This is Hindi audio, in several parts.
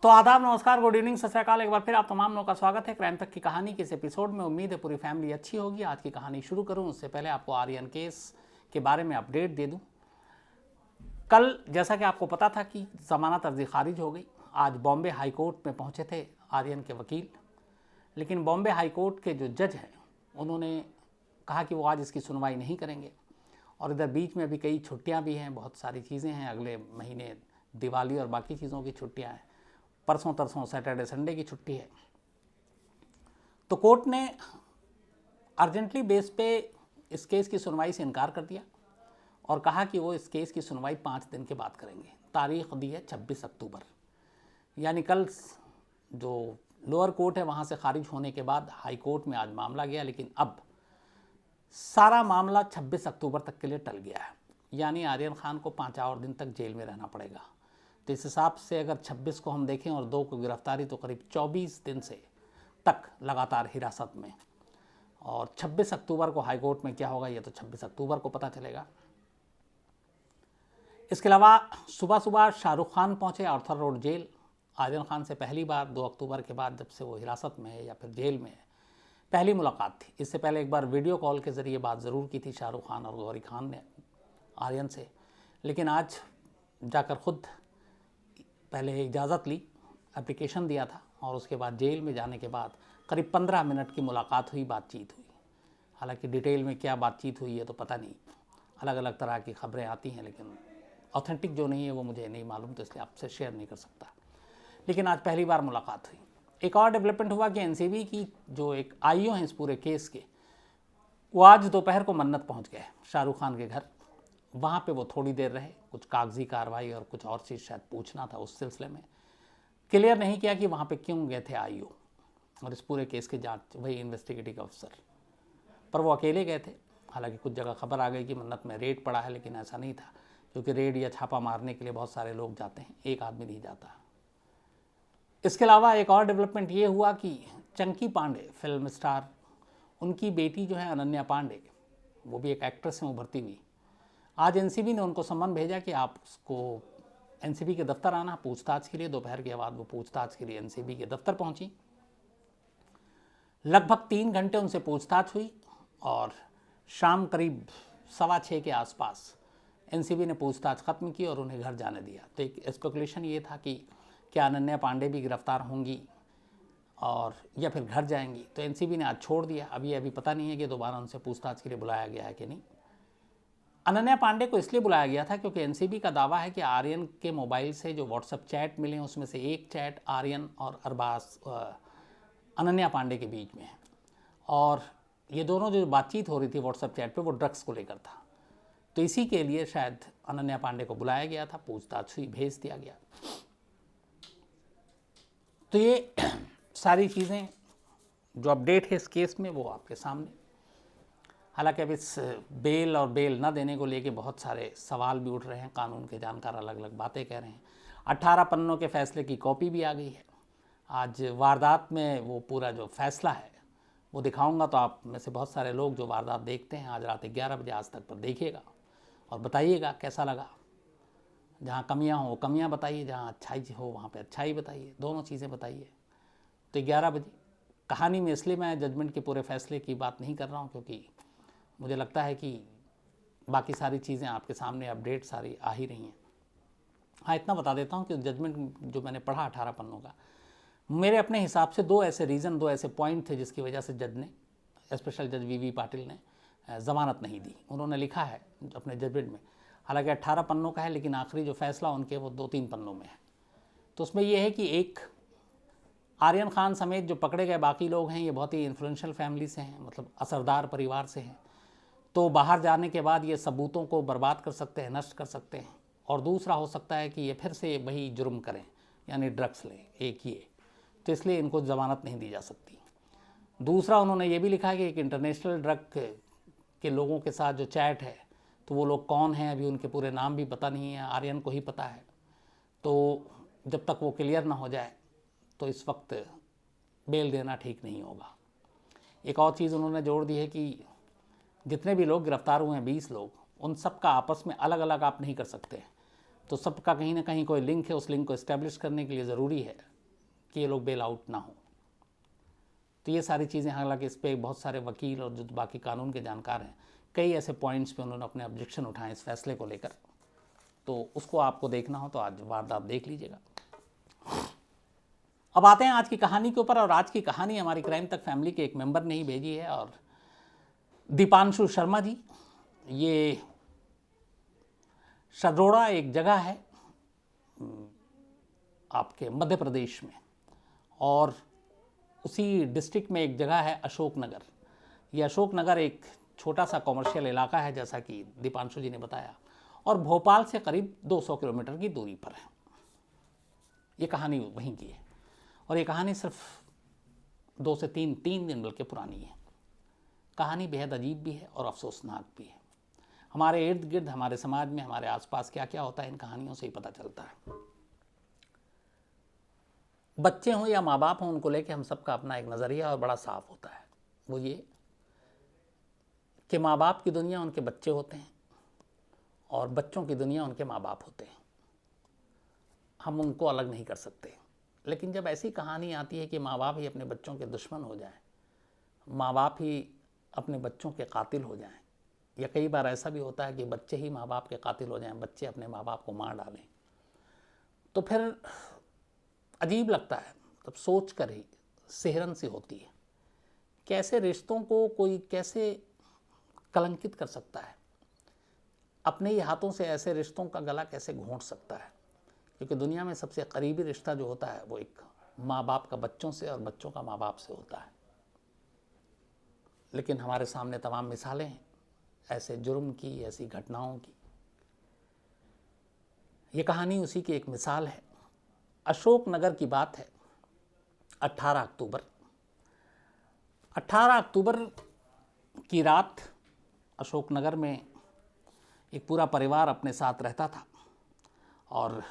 तो आदाब, नमस्कार, गुड इवनिंग, सत श्री अकाल। एक बार फिर आप तमाम लोगों का स्वागत है क्राइम तक की कहानी के इस एपिसोड में। उम्मीद है पूरी फैमिली अच्छी होगी। आज की कहानी शुरू करूं उससे पहले आपको आर्यन केस के बारे में अपडेट दे दूं। कल जैसा कि आपको पता था कि जमानत अर्जी खारिज हो गई। आज बॉम्बे हाई कोर्ट में पहुंचे थे आर्यन के वकील, लेकिन बॉम्बे हाई कोर्ट के जो जज हैं उन्होंने कहा कि वो आज इसकी सुनवाई नहीं करेंगे। और इधर बीच में अभी कई छुट्टियां भी हैं, बहुत सारी चीज़ें हैं, अगले महीने दिवाली और बाकी चीज़ों की छुट्टियां हैं, परसों तरसों सैटरडे संडे की छुट्टी है। तो कोर्ट ने अर्जेंटली बेस पे इस केस की सुनवाई से इनकार कर दिया और कहा कि वो इस केस की सुनवाई 5 दिन के बाद करेंगे। तारीख दी है 26 अक्टूबर, यानी कल जो लोअर कोर्ट है वहाँ से खारिज होने के बाद हाई कोर्ट में आज मामला गया, लेकिन अब सारा मामला 26 अक्टूबर तक के लिए टल गया है। यानी आर्यन खान को 5 और दिन तक जेल में रहना पड़ेगा। तो इस हिसाब से अगर 26 को हम देखें और 2 को गिरफ्तारी, तो करीब 24 दिन से तक लगातार हिरासत में। और 26 अक्टूबर को हाई कोर्ट में क्या होगा ये तो 26 अक्टूबर को पता चलेगा। इसके अलावा सुबह सुबह शाहरुख खान पहुंचे Arthur road jail. Aryan Khan से पहली बार 2 अक्टूबर के बाद, जब से वो हिरासत में है या फिर जेल में है, पहली मुलाकात थी। इससे पहले एक बार वीडियो कॉल के ज़रिए बात ज़रूर की थी शाहरुख खान और गौरी खान ने आर्यन से, लेकिन आज जाकर खुद पहले इजाज़त ली, एप्लीकेशन दिया था, और उसके बाद जेल में जाने के बाद करीब 15 मिनट की मुलाकात हुई, बातचीत हुई। हालांकि डिटेल में क्या बातचीत हुई है तो पता नहीं, अलग अलग तरह की खबरें आती हैं, लेकिन ऑथेंटिक जो नहीं है वो मुझे नहीं मालूम, तो इसलिए आपसे शेयर नहीं कर सकता। लेकिन आज पहली बार मुलाकात हुई। एक और डेवलपमेंट हुआ कि एनसीबी की जो एक आईओ हैं इस पूरे केस के, वो आज दोपहर को मन्नत पहुंच गए शाहरुख खान के घर। वहाँ पे वो थोड़ी देर रहे, कुछ कागजी कार्रवाई और कुछ और चीज़ शायद पूछना था, उस सिलसिले में क्लियर नहीं किया कि वहाँ पे क्यों गए थे आईओ और इस पूरे केस की जांच वही इन्वेस्टिगेटिव अफसर, पर वो अकेले गए थे। हालांकि कुछ जगह खबर आ गई कि मन्नत में रेड पड़ा है, लेकिन ऐसा नहीं था, क्योंकि रेड या छापा मारने के लिए बहुत सारे लोग जाते हैं, एक आदमी नहीं जाता। इसके अलावा एक और डेवलपमेंट ये हुआ कि चंकी पांडे फिल्म स्टार, उनकी बेटी जो है अनन्या पांडे, वो भी एक एक्ट्रेस में उभरती हुई, आज एनसीबी ने उनको सम्मन भेजा कि आप उसको एनसीबी के दफ्तर आना पूछताछ के लिए। दोपहर के बाद वो पूछताछ के लिए एनसीबी के दफ्तर पहुंची। लगभग 3 घंटे उनसे पूछताछ हुई और शाम करीब 6:15 के आसपास एनसीबी ने पूछताछ खत्म की और उन्हें घर जाने दिया। तो एक स्पेकुलेशन ये था कि क्या अनन्या पांडे भी गिरफ्तार होंगी और या फिर घर जाएंगी। तो एनसीबी ने आज छोड़ दिया। अभी पता नहीं है कि दोबारा उनसे पूछताछ के लिए बुलाया गया है कि नहीं। अनन्या पांडे को इसलिए बुलाया गया था क्योंकि एनसीबी का दावा है कि आर्यन के मोबाइल से जो व्हाट्सएप चैट मिले उसमें से एक चैट आर्यन और अरबाज अनन्या पांडे के बीच में है, और ये दोनों जो बातचीत हो रही थी व्हाट्सएप चैट पे वो ड्रग्स को लेकर था। तो इसी के लिए शायद अनन्या पांडे को बुलाया गया था, पूछताछ हुई, भेज दिया गया। तो ये सारी चीज़ें जो अपडेट है इस केस में वो आपके सामने। हालांकि अब इस बेल और बेल न देने को लेके बहुत सारे सवाल भी उठ रहे हैं, कानून के जानकार अलग अलग बातें कह रहे हैं। 18 पन्नों के फैसले की कॉपी भी आ गई है। आज वारदात में वो पूरा जो फैसला है वो दिखाऊंगा, तो आप में से बहुत सारे लोग जो वारदात देखते हैं आज रात 11 बजे आज तक पर देखिएगा और बताइएगा कैसा लगा। जहाँ कमियाँ हो वो कमियाँ बताइए, जहाँ अच्छाई हो वहाँ पे अच्छाई बताइए, दोनों चीज़ें बताइए। तो 11 बजे कहानी में इसलिए मैं जजमेंट के पूरे फैसले की बात नहीं कर रहा हूँ, क्योंकि मुझे लगता है कि बाकी सारी चीज़ें आपके सामने अपडेट सारी आ ही रही हैं। हाँ, इतना बता देता हूँ कि जजमेंट जो मैंने पढ़ा 18 पन्नों का, मेरे अपने हिसाब से 2 ऐसे रीज़न, 2 ऐसे पॉइंट थे जिसकी वजह से जज ने, स्पेशल जज वीवी पाटिल ने ज़मानत नहीं दी। उन्होंने लिखा है अपने जजमेंट में, हालांकि 18 पन्नों का है, लेकिन आखिरी जो फैसला उनके वो 2-3 पन्नों में है। तो उसमें ये है कि एक, आर्यन खान समेत जो पकड़े गए बाकी लोग हैं ये बहुत ही इन्फ्लुएंशियल फैमिली से हैं, मतलब असरदार परिवार से हैं। तो बाहर जाने के बाद ये सबूतों को बर्बाद कर सकते हैं, नष्ट कर सकते हैं। और दूसरा हो सकता है कि ये फिर से वही जुर्म करें, यानी ड्रग्स लें, एक ये। तो इसलिए इनको ज़मानत नहीं दी जा सकती। दूसरा उन्होंने ये भी लिखा है कि एक इंटरनेशनल ड्रग के लोगों के साथ जो चैट है, तो वो लोग कौन हैं अभी उनके पूरे नाम भी पता नहीं है, आर्यन को ही पता है। तो जब तक वो क्लियर ना हो जाए तो इस वक्त बेल देना ठीक नहीं होगा। एक और चीज़ उन्होंने जोड़ दी है कि जितने भी लोग गिरफ्तार हुए हैं 20 लोग, उन सब का आपस में अलग अलग आप नहीं कर सकते। तो सबका कहीं ना कहीं कोई लिंक है, उस लिंक को इस्टेब्लिश करने के लिए ज़रूरी है कि ये लोग बेल आउट ना हो। तो ये सारी चीज़ें, हालांकि इस पर बहुत सारे वकील और जो बाकी कानून के जानकार हैं, कई ऐसे पॉइंट्स पे उन्होंने अपने ऑब्जेक्शन उठाए इस फैसले को लेकर, तो उसको आपको देखना हो तो आज वारदात देख लीजिएगा। अब आते हैं आज की कहानी के ऊपर, और आज की कहानी हमारी क्राइम तक फैमिली के एक मेंबर ने ही भेजी है, और दीपांशु शर्मा जी। ये शहडोल एक जगह है आपके मध्य प्रदेश में, और उसी डिस्ट्रिक्ट में एक जगह है अशोकनगर। ये अशोकनगर एक छोटा सा कॉमर्शियल इलाका है, जैसा कि दीपांशु जी ने बताया, और भोपाल से करीब 200 किलोमीटर की दूरी पर है। ये कहानी वहीं की है, और ये कहानी सिर्फ 2 से 3 दिन बल्कि पुरानी है। कहानी बेहद अजीब भी है और अफसोसनाक भी है। हमारे इर्द गिर्द, हमारे समाज में, हमारे आसपास क्या क्या होता है, इन कहानियों से ही पता चलता है। बच्चे हों या माँ बाप हों, उनको लेके हम सबका अपना एक नज़रिया और बड़ा साफ होता है। वो ये कि माँ बाप की दुनिया उनके बच्चे होते हैं, और बच्चों की दुनिया उनके माँ बाप होते हैं। हम उनको अलग नहीं कर सकते। लेकिन जब ऐसी कहानी आती है कि माँ बाप ही अपने बच्चों के दुश्मन हो जाएं, माँ बाप ही अपने बच्चों के कातिल हो जाएं, या कई बार ऐसा भी होता है कि बच्चे ही माँ बाप के कातिल हो जाएं, बच्चे अपने माँ बाप को मार डालें, तो फिर अजीब लगता है। तब सोच कर ही सिहरन सी होती है कि ऐसे रिश्तों को कोई कैसे कलंकित कर सकता है, अपने ही हाथों से ऐसे रिश्तों का गला कैसे घोंट सकता है। क्योंकि दुनिया में सबसे करीबी रिश्ता जो होता है वो एक माँ बाप का बच्चों से और बच्चों का माँ बाप से होता है। लेकिन हमारे सामने तमाम मिसालें हैं ऐसे जुर्म की, ऐसी घटनाओं की। ये कहानी उसी की एक मिसाल है। अशोकनगर की बात है। 18 अक्टूबर की रात अशोकनगर में एक पूरा परिवार अपने साथ रहता था, और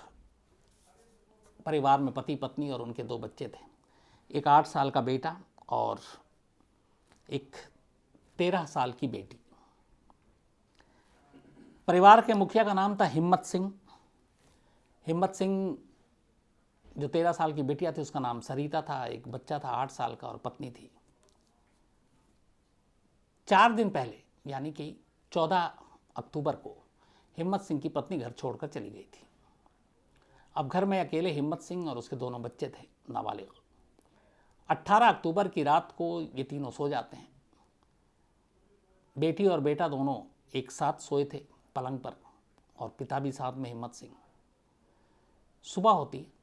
परिवार में पति पत्नी और उनके 2 बच्चे थे। एक 8 साल का बेटा और एक 13 साल की बेटी। परिवार के मुखिया का नाम था हिम्मत सिंह। हिम्मत सिंह, जो 13 साल की बेटिया थी उसका नाम सरिता था, एक बच्चा था 8 साल का और पत्नी थी। 4 दिन पहले यानी कि 14 अक्टूबर को हिम्मत सिंह की पत्नी घर छोड़कर चली गई थी। अब घर में अकेले हिम्मत सिंह और उसके दोनों बच्चे थे नाबालिग। 18 अक्टूबर की रात को ये तीनों सो जाते हैं। बेटी और बेटा दोनों एक साथ सोए थे पलंग पर, और पिता भी साथ में हिम्मत सिंह। सुबह होती है।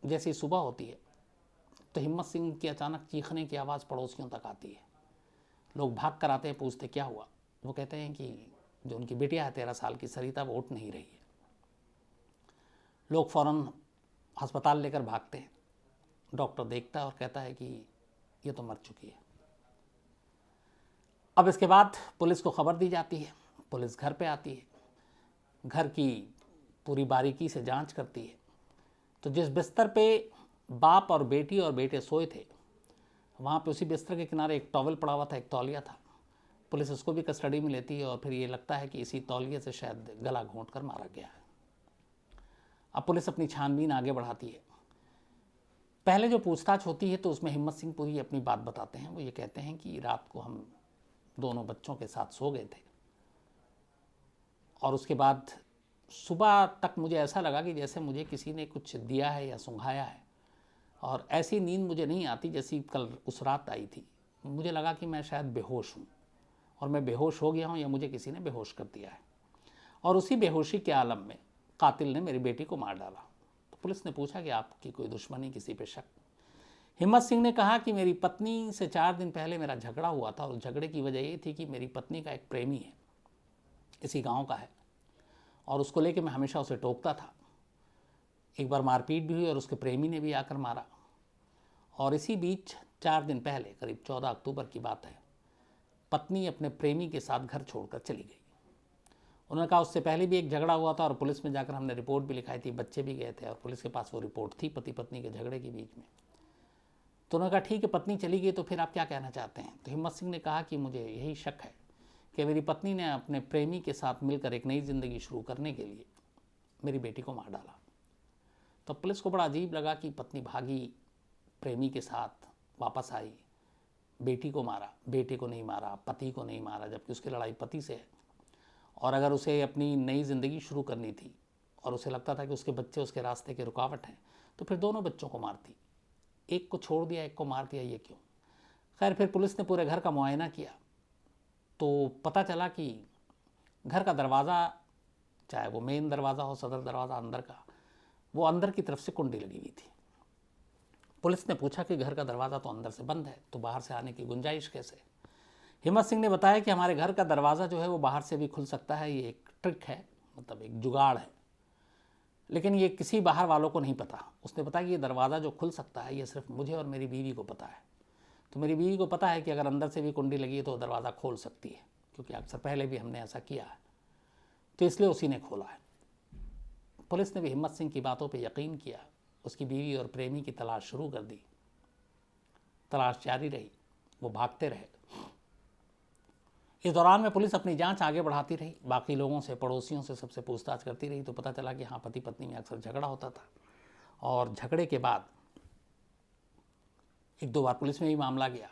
जैसे ही सुबह होती है तो हिम्मत सिंह की अचानक चीखने की आवाज़ पड़ोसियों तक आती है। लोग भाग कर आते हैं, पूछते क्या हुआ। वो कहते हैं कि जो उनकी बेटिया है 13 साल की सरिता, वो उठ नहीं रही है। लोग फ़ौरन अस्पताल लेकर भागते हैं। डॉक्टर देखता है और कहता है कि ये तो मर चुकी है। अब इसके बाद पुलिस को खबर दी जाती है। पुलिस घर पे आती है, घर की पूरी बारीकी से जांच करती है। तो जिस बिस्तर पे बाप और बेटी और बेटे सोए थे, वहाँ पे उसी बिस्तर के किनारे एक टॉवल पड़ा हुआ था, एक तौलिया था। पुलिस उसको भी कस्टडी में लेती है, और फिर ये लगता है कि इसी तौलिए से शायद गला घोंट कर मारा गया है। अब पुलिस अपनी छानबीन आगे बढ़ाती है। पहले जो पूछताछ होती है तो उसमें हिम्मत सिंह पूरी अपनी बात बताते हैं। वो ये कहते हैं कि रात को हम दोनों बच्चों के साथ सो गए थे, और उसके बाद सुबह तक मुझे ऐसा लगा कि जैसे मुझे किसी ने कुछ दिया है या सुंघाया है, और ऐसी नींद मुझे नहीं आती जैसी कल उस रात आई थी। मुझे लगा कि मैं शायद बेहोश हूँ, और मैं बेहोश हो गया हूँ या मुझे किसी ने बेहोश कर दिया है, और उसी बेहोशी के आलम में कातिल ने मेरी बेटी को मार डाला। तो पुलिस ने पूछा कि आपकी कोई दुश्मनी, किसी पे शक? हिम्मत सिंह ने कहा कि मेरी पत्नी से 4 दिन पहले मेरा झगड़ा हुआ था, और झगड़े की वजह ये थी कि मेरी पत्नी का एक प्रेमी है, इसी गांव का है, और उसको लेके मैं हमेशा उसे टोकता था। एक बार मारपीट भी हुई और उसके प्रेमी ने भी आकर मारा। और इसी बीच 4 दिन पहले, करीब 14 अक्टूबर की बात है, पत्नी अपने प्रेमी के साथ घर छोड़कर चली गई। उन्होंने कहा उससे पहले भी एक झगड़ा हुआ था, और पुलिस में जाकर हमने रिपोर्ट भी लिखाई थी, बच्चे भी गए थे, और पुलिस के पास वो रिपोर्ट थी पति पत्नी के झगड़े के बीच में। तो उन्होंने कहा ठीक है, पत्नी चली गई तो फिर आप क्या कहना चाहते हैं? तो हिम्मत सिंह ने कहा कि मुझे यही शक है कि मेरी पत्नी ने अपने प्रेमी के साथ मिलकर एक नई ज़िंदगी शुरू करने के लिए मेरी बेटी को मार डाला। तो पुलिस को बड़ा अजीब लगा कि पत्नी भागी, प्रेमी के साथ वापस आई, बेटी को मारा, बेटे को नहीं मारा, पति को नहीं मारा, जबकि उसकी लड़ाई पति से है। और अगर उसे अपनी नई ज़िंदगी शुरू करनी थी और उसे लगता था कि उसके बच्चे उसके रास्ते की रुकावट हैं, तो फिर दोनों बच्चों को मारती। एक को छोड़ दिया, एक को मार दिया, ये क्यों? खैर फिर पुलिस ने पूरे घर का मुआयना किया तो पता चला कि घर का दरवाज़ा, चाहे वो मेन दरवाज़ा हो, सदर दरवाज़ा अंदर का, वो अंदर की तरफ से कुंडी लगी हुई थी। पुलिस ने पूछा कि घर का दरवाज़ा तो अंदर से बंद है, तो बाहर से आने की गुंजाइश कैसे? हिम्मत सिंह ने बताया कि हमारे घर का दरवाज़ा जो है वो बाहर से भी खुल सकता है, ये एक ट्रिक है, मतलब एक जुगाड़ है, लेकिन ये किसी बाहर वालों को नहीं पता। उसने बताया कि ये दरवाज़ा जो खुल सकता है ये सिर्फ मुझे और मेरी बीवी को पता है। तो मेरी बीवी को पता है कि अगर अंदर से भी कुंडी लगी है तो दरवाज़ा खोल सकती है, क्योंकि अक्सर पहले भी हमने ऐसा किया है, तो इसलिए उसी ने खोला है। पुलिस ने भी हिम्मत सिंह की बातों पर यकीन किया, उसकी बीवी और प्रेमी की तलाश शुरू कर दी। तलाश जारी रही, वो भागते रहे। इस दौरान में पुलिस अपनी जांच आगे बढ़ाती रही, बाकी लोगों से, पड़ोसियों से, सबसे पूछताछ करती रही। तो पता चला कि हाँ, पति पत्नी में अक्सर झगड़ा होता था, और झगड़े के बाद एक दो बार पुलिस में भी मामला गया।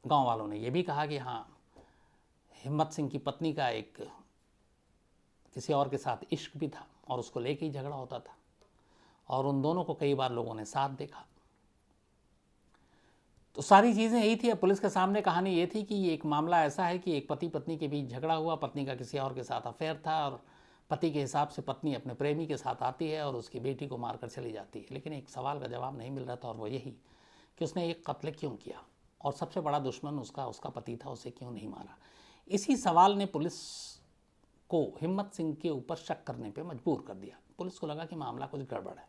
गांव वालों ने यह भी कहा कि हाँ, हिम्मत सिंह की पत्नी का एक किसी और के साथ इश्क भी था और उसको लेके ही झगड़ा होता था, और उन दोनों को कई बार लोगों ने साथ देखा। तो सारी चीज़ें यही थी। अब पुलिस के सामने कहानी ये थी कि ये एक मामला ऐसा है कि एक पति पत्नी के बीच झगड़ा हुआ, पत्नी का किसी और के साथ अफेयर था, और पति के हिसाब से पत्नी अपने प्रेमी के साथ आती है और उसकी बेटी को मारकर चली जाती है। लेकिन एक सवाल का जवाब नहीं मिल रहा था, और वो यही कि उसने एक कत्ल क्यों किया, और सबसे बड़ा दुश्मन उसका पति था, उसे क्यों नहीं मारा। इसी सवाल ने पुलिस को हिम्मत सिंह के ऊपर शक करने पर मजबूर कर दिया। पुलिस को लगा कि मामला कुछ गड़बड़ है।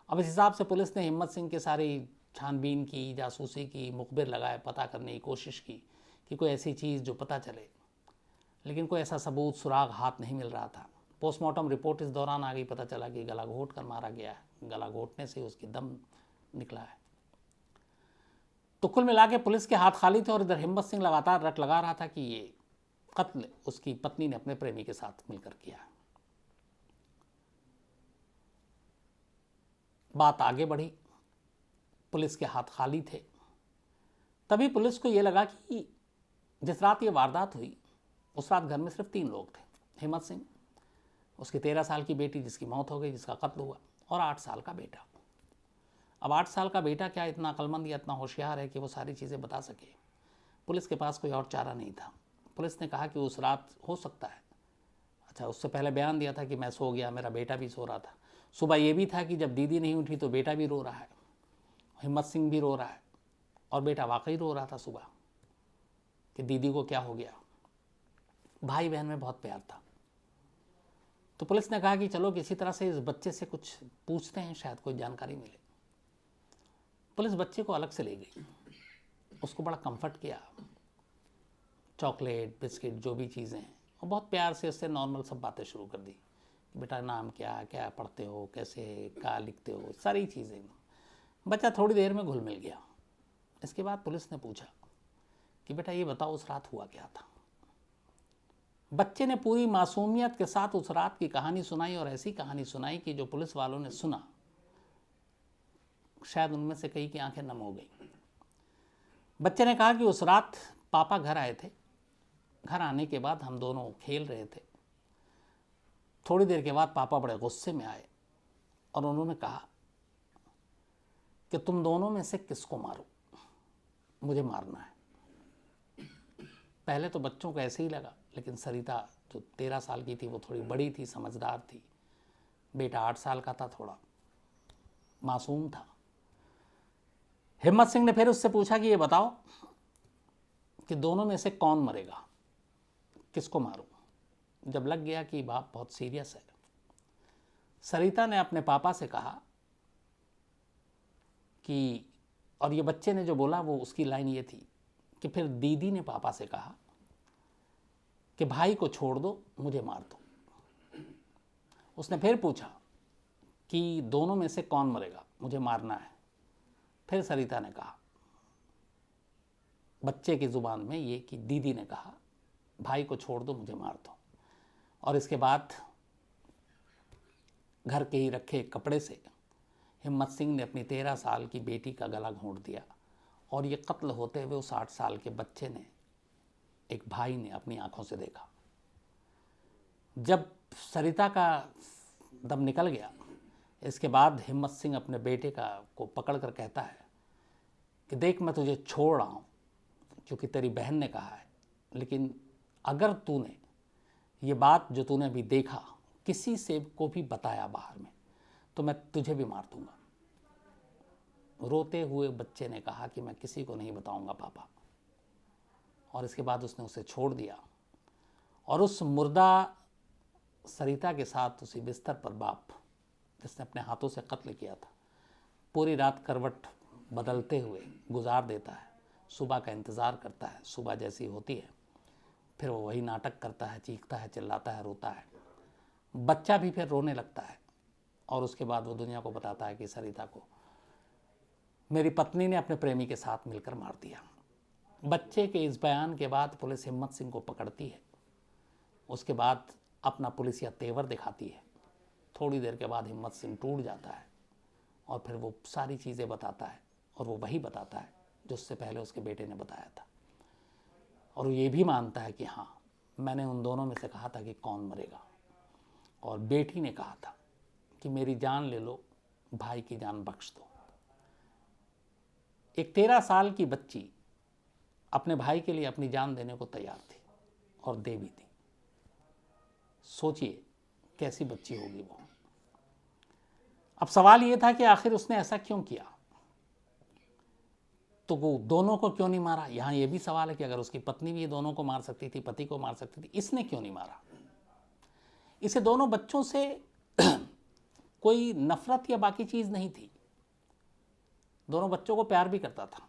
अब इस हिसाब से पुलिस ने हिम्मत सिंह के सारी छानबीन की, जासूसी की, मुखबिर लगाए, पता करने की कोशिश की कि कोई ऐसी चीज़ जो पता चले, लेकिन कोई ऐसा सबूत, सुराग हाथ नहीं मिल रहा था। पोस्टमार्टम रिपोर्ट इस दौरान आ गई, पता चला कि गला घोट कर मारा गया है, गला घोटने से उसकी दम निकला है। तो कुल मिला के पुलिस के हाथ खाली थे, और इधर हिम्मत सिंह लगातार रट लगा रहा था कि ये कत्ल उसकी पत्नी ने अपने प्रेमी के साथ मिलकर किया। बात आगे बढ़ी, पुलिस के हाथ खाली थे। तभी पुलिस को ये लगा कि जिस रात ये वारदात हुई उस रात घर में सिर्फ 3 लोग थे, हिम्मत सिंह, उसकी 13 साल की बेटी जिसकी मौत हो गई, जिसका कत्ल हुआ, और 8 साल का बेटा। अब 8 साल का बेटा क्या इतना अक्लमंद या इतना होशियार है कि वो सारी चीज़ें बता सके? पुलिस के पास कोई और चारा नहीं था। पुलिस ने कहा कि उस रात हो सकता है, अच्छा, उससे पहले बयान दिया था कि मैं सो गया, मेरा बेटा भी सो रहा था। सुबह ये भी था कि जब दीदी नहीं उठी तो बेटा भी रो रहा है, हिम्मत सिंह भी रो रहा है, और बेटा वाकई रो रहा था सुबह कि दीदी को क्या हो गया। भाई बहन में बहुत प्यार था। तो पुलिस ने कहा कि चलो किसी तरह से इस बच्चे से कुछ पूछते हैं, शायद कोई जानकारी मिले। पुलिस बच्चे को अलग से ले गई, उसको बड़ा कंफर्ट किया, चॉकलेट, बिस्किट, जो भी चीज़ें हैं, और बहुत प्यार से उससे नॉर्मल सब बातें शुरू कर दी। बेटा नाम क्या, क्या पढ़ते हो, कैसे, क्या लिखते हो, सारी चीज़ें। बच्चा थोड़ी देर में घुल मिल गया। इसके बाद पुलिस ने पूछा कि बेटा ये बताओ उस रात हुआ क्या था। बच्चे ने पूरी मासूमियत के साथ उस रात की कहानी सुनाई, और ऐसी कहानी सुनाई कि जो पुलिस वालों ने सुना, शायद उनमें से कई की आंखें नम हो गई। बच्चे ने कहा कि उस रात पापा घर आए थे, घर आने के बाद हम दोनों खेल रहे थे। थोड़ी देर के बाद पापा बड़े गुस्से में आए और उन्होंने कहा कि तुम दोनों में से किसको मारो, मुझे मारना है। पहले तो बच्चों को ऐसे ही लगा, लेकिन सरिता जो 13 साल की थी वो थोड़ी बड़ी थी, समझदार थी। बेटा 8 साल का था, थोड़ा मासूम था। हिम्मत सिंह ने फिर उससे पूछा कि ये बताओ कि दोनों में से कौन मरेगा, किसको मारूं। जब लग गया कि बाप बहुत सीरियस है, सरिता ने अपने पापा से कहा कि, और ये बच्चे ने जो बोला वो उसकी लाइन ये थी कि फिर दीदी ने पापा से कहा कि भाई को छोड़ दो, मुझे मार दो। उसने फिर पूछा कि दोनों में से कौन मरेगा, मुझे मारना है। फिर सरिता ने कहा बच्चे की जुबान में ये कि दीदी ने कहा भाई को छोड़ दो, मुझे मार दो। और इसके बाद घर के ही रखे एक कपड़े से हिम्मत सिंह ने अपनी 13 साल की बेटी का गला घोंट दिया और ये कत्ल होते हुए उस 8 साल के बच्चे ने, एक भाई ने अपनी आंखों से देखा। जब सरिता का दम निकल गया, इसके बाद हिम्मत सिंह अपने बेटे को पकड़ कर कहता है कि देख, मैं तुझे छोड़ रहा हूँ क्योंकि तेरी बहन ने कहा है, लेकिन अगर तूने ये बात जो तूने अभी देखा किसी से को भी बताया बाहर में, तो मैं तुझे भी मार दूंगा। रोते हुए बच्चे ने कहा कि मैं किसी को नहीं बताऊंगा पापा, और इसके बाद उसने उसे छोड़ दिया। और उस मुर्दा सरिता के साथ उसी बिस्तर पर बाप, जिसने अपने हाथों से कत्ल किया था, पूरी रात करवट बदलते हुए गुजार देता है। सुबह का इंतज़ार करता है, सुबह जैसी होती है फिर वो वही नाटक करता है, चीखता है, चिल्लाता है, रोता है। बच्चा भी फिर रोने लगता है और उसके बाद वो दुनिया को बताता है कि सरिता को मेरी पत्नी ने अपने प्रेमी के साथ मिलकर मार दिया। बच्चे के इस बयान के बाद पुलिस हिम्मत सिंह को पकड़ती है। उसके बाद अपना पुलिसिया तेवर दिखाती है। थोड़ी देर के बाद हिम्मत सिंह टूट जाता है और फिर वो सारी चीज़ें बताता है, और वो वही बताता है जो उससे पहले उसके बेटे ने बताया था। और वो ये भी मानता है कि हाँ, मैंने उन दोनों में से कहा था कि कौन मरेगा, और बेटी ने कहा था कि मेरी जान ले लो, भाई की जान बख्श दो। एक 13 साल की बच्ची अपने भाई के लिए अपनी जान देने को तैयार थी और दे भी दी। सोचिए कैसी बच्ची होगी वो। अब सवाल ये था कि आखिर उसने ऐसा क्यों किया, तो वो दोनों को क्यों नहीं मारा। यहाँ ये भी सवाल है कि अगर उसकी पत्नी भी दोनों को मार सकती थी, पति को मार सकती थी, इसने क्यों नहीं मारा। इसे दोनों बच्चों से कोई नफरत या बाकी चीज़ नहीं थी। दोनों बच्चों को प्यार भी करता था,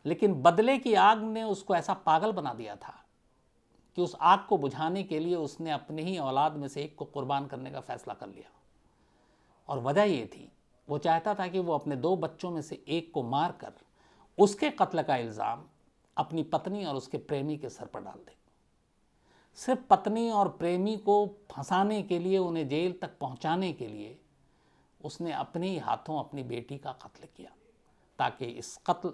लेकिन बदले की आग ने उसको ऐसा पागल बना दिया था कि उस आग को बुझाने के लिए उसने अपने ही औलाद में से एक को कुर्बान करने का फैसला कर लिया। और वजह ये थी, वो चाहता था कि वो अपने 2 बच्चों में से एक को मारकर उसके कत्ल का इल्ज़ाम अपनी पत्नी और उसके प्रेमी के सर पर डाल दे। सिर्फ पत्नी और प्रेमी को फंसाने के लिए, उन्हें जेल तक पहुंचाने के लिए उसने अपने ही हाथों अपनी बेटी का कत्ल किया, ताकि इस कत्ल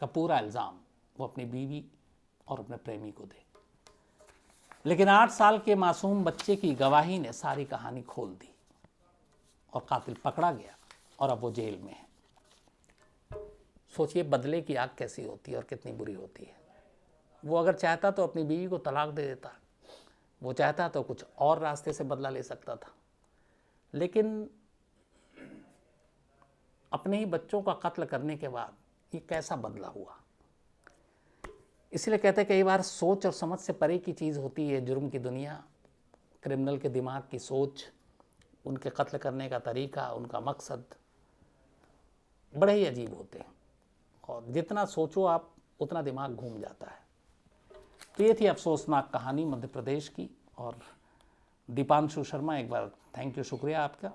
का पूरा इल्ज़ाम वो अपनी बीवी और अपने प्रेमी को दे। लेकिन 8 साल के मासूम बच्चे की गवाही ने सारी कहानी खोल दी और कातिल पकड़ा गया और अब वो जेल में है। सोचिए बदले की आग कैसी होती है और कितनी बुरी होती है। वो अगर चाहता तो अपनी बीवी को तलाक दे देता, वो चाहता तो कुछ और रास्ते से बदला ले सकता था, लेकिन अपने ही बच्चों का कत्ल करने के बाद ये कैसा बदला हुआ। इसलिए कहते हैं कई बार सोच और समझ से परे की चीज़ होती है जुर्म की दुनिया। क्रिमिनल के दिमाग की सोच, उनके कत्ल करने का तरीका, उनका मकसद बड़े ही अजीब होते हैं, और जितना सोचो आप उतना दिमाग घूम जाता है। तो ये थी अफसोसनाक कहानी मध्य प्रदेश की। और दीपांशु शर्मा, एक बार थैंक यू, शुक्रिया आपका,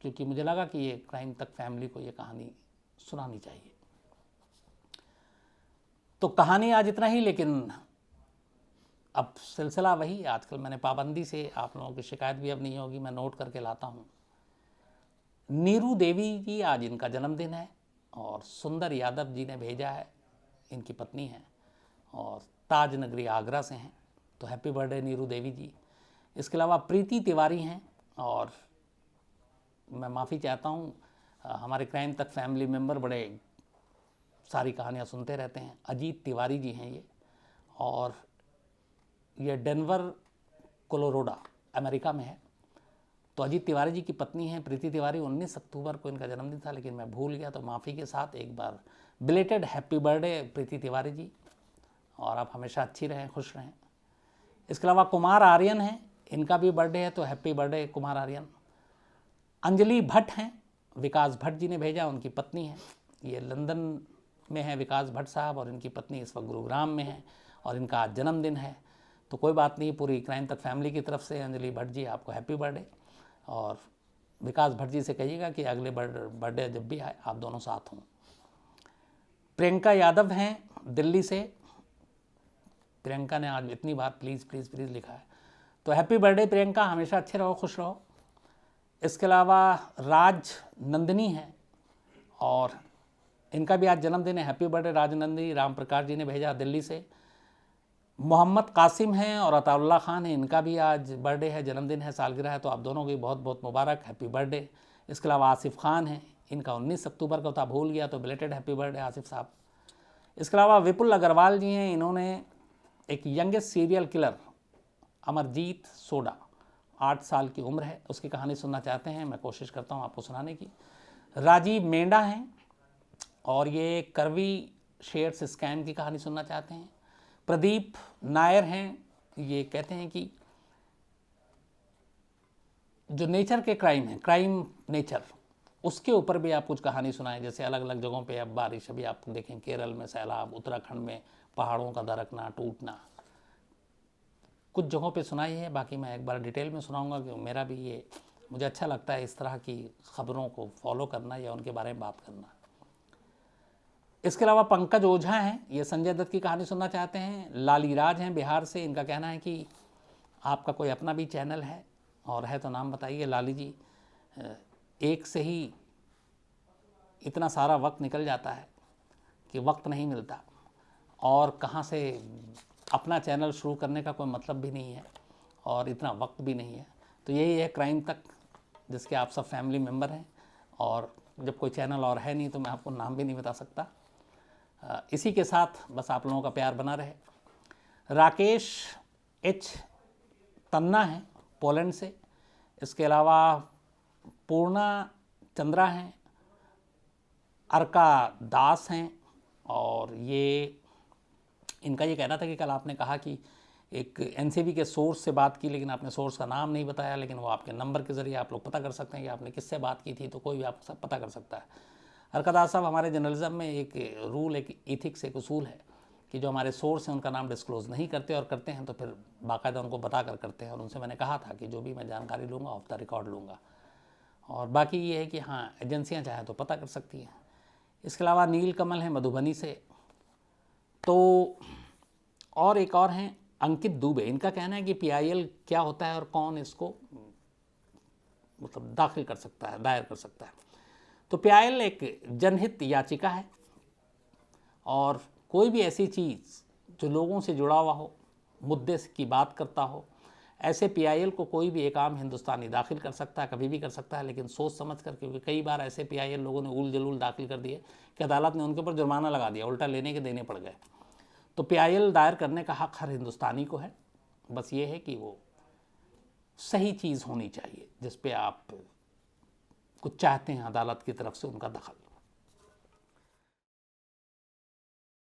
क्योंकि मुझे लगा कि ये क्राइम तक फैमिली को ये कहानी सुनानी चाहिए। तो कहानी आज इतना ही, लेकिन अब सिलसिला वही। आजकल मैंने पाबंदी से, आप लोगों की शिकायत भी अब नहीं होगी, मैं नोट करके लाता हूँ। नीरू देवी जी, आज इनका जन्मदिन है, और सुंदर यादव जी ने भेजा है, इनकी पत्नी है और ताज नगरी आगरा से हैं, तो हैप्पी बर्थडे नीरू देवी जी। इसके अलावा प्रीति तिवारी हैं, और मैं माफ़ी चाहता हूँ, हमारे क्राइम तक फैमिली मेम्बर बड़े सारी कहानियाँ सुनते रहते हैं। अजीत तिवारी जी हैं ये, और ये डेनवर कोलोराडो अमेरिका में है। तो अजीत तिवारी जी की पत्नी है प्रीति तिवारी। 19 अक्टूबर को इनका जन्मदिन था, लेकिन मैं भूल गया, तो माफ़ी के साथ एक बार बिलेटेड हैप्पी बर्थडे प्रीति तिवारी जी, और आप हमेशा अच्छी रहें, खुश रहें। इसके अलावा कुमार आर्यन हैं, इनका भी बर्थडे है, तो हैप्पी बर्थडे कुमार आर्यन। अंजलि भट्ट हैं, विकास भट्ट जी ने भेजा, उनकी पत्नी है। ये लंदन में है विकास भट्ट साहब, और इनकी पत्नी इस वक्त गुरुग्राम में है, और इनका आज जन्मदिन है। तो कोई बात नहीं, पूरी क्राइम तक फैमिली की तरफ से अंजलि भट्ट जी आपको हैप्पी बर्थडे। और विकास भट्ट जी से कहिएगा कि अगले बर्थडे जब भी आए आप दोनों साथ हों। प्रियंका यादव हैं दिल्ली से, प्रियंका ने आज इतनी बार प्लीज़ प्लीज़ प्लीज़ लिखा है, तो हैप्पी बर्थडे प्रियंका, हमेशा अच्छे रहो, खुश रहो। इसके अलावा राज नंदिनी है और इनका भी आज जन्मदिन है। हैप्पी बर्थडे राज नंदिनी, राम प्रकाश जी ने भेजा दिल्ली से। मोहम्मद कासिम हैं और अताउल्ला खान है, इनका भी आज बर्थडे है, जन्मदिन है, सालगिरह है, तो आप दोनों की बहुत बहुत मुबारक, हैप्पी बर्थडे। इसके अलावा आसिफ खान हैं, इनका 19 अक्टूबर को था, भूल गया तो बिलेटेड हैप्पी बर्थडे आसिफ साहब। इसके अलावा विपुल अग्रवाल जी हैं, इन्होंने एक youngest serial killer Amarjeet soda, 8 साल की उम्र है, उसकी कहानी सुनना चाहते हैं, मैं कोशिश करता हूँ आपको सुनाने की। राजीव मेंढा हैं और ये करवी शेयर्स स्कैम की कहानी सुनना चाहते हैं। प्रदीप नायर हैं, ये कहते हैं कि जो नेचर के क्राइम हैं, क्राइम नेचर, उसके ऊपर भी आप कुछ कहानी सुनाएं। जैसे अलग अलग जगहों पे अब बारिश, अभी आप देखें केरल में सैलाब, उत्तराखंड में पहाड़ों का दरकना टूटना, कुछ जगहों पे सुनाई है। बाकी मैं एक बार डिटेल में सुनाऊंगा कि मेरा भी ये, मुझे अच्छा लगता है इस तरह की खबरों को फॉलो करना या उनके बारे में बात करना। इसके अलावा पंकज ओझा हैं, ये संजय दत्त की कहानी सुनना चाहते हैं। लाली राज हैं बिहार से, इनका कहना है कि आपका कोई अपना भी चैनल है और है तो नाम बताइए। लाली जी, एक से ही इतना सारा वक्त निकल जाता है कि वक्त नहीं मिलता, और कहाँ से अपना चैनल शुरू करने का कोई मतलब भी नहीं है और इतना वक्त भी नहीं है। तो यही है क्राइम तक, जिसके आप सब फैमिली मेम्बर हैं, और जब कोई चैनल और है नहीं तो मैं आपको नाम भी नहीं बता सकता। इसी के साथ बस आप लोगों का प्यार बना रहे। राकेश एच तन्ना हैं पोलैंड से। इसके अलावा पूर्णा चंद्रा हैं, अर्का दास हैं, और ये इनका ये कहना था कि कल आपने कहा कि एक एनसीबी के सोर्स से बात की, लेकिन आपने सोर्स का नाम नहीं बताया, लेकिन वो आपके नंबर के ज़रिए आप लोग पता कर सकते हैं कि आपने किससे बात की थी, तो कोई भी आप सब पता कर सकता है। अर्कादास साहब, हमारे जर्नलिज्म में एक रूल, एक इथिक्स, एक उसूल है कि जो हमारे सोर्स हैं उनका नाम डिस्क्लोज़ नहीं करते, और करते हैं तो फिर बाकायदा उनको बता कर करते हैं। और उनसे मैंने कहा था कि जो भी मैं जानकारी लूँगा ऑफ द रिकॉर्ड लूँगा। और बाकी ये है कि हाँ, एजेंसियाँ चाहें तो पता कर सकती हैं। इसके अलावा नील कमल हैं मधुबनी से। तो और एक और हैं अंकित दुबे, इनका कहना है कि पीआईएल क्या होता है और कौन इसको मतलब दाखिल कर सकता है, दायर कर सकता है। तो पीआईएल एक जनहित याचिका है, और कोई भी ऐसी चीज़ जो लोगों से जुड़ा हुआ हो, मुद्दे की बात करता हो, ऐसे पीआईएल को कोई भी एक आम हिंदुस्तानी दाखिल कर सकता है, कभी भी कर सकता है, लेकिन सोच समझ कर, क्योंकि कई बार ऐसे पीआईएल लोगों ने उल जलूल दाखिल कर दिए कि अदालत ने उनके ऊपर जुर्माना लगा दिया, उल्टा लेने के देने पड़ गए। तो पीआईएल दायर करने का हक हर हिंदुस्तानी को है, बस ये है कि वो सही चीज़ होनी चाहिए जिस पे आप कुछ चाहते हैं अदालत की तरफ से उनका दखल।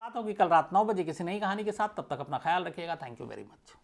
बात होगी कल रात 9 बजे किसी नई कहानी के साथ, तब तक अपना ख्याल रखिएगा। Thank you very much.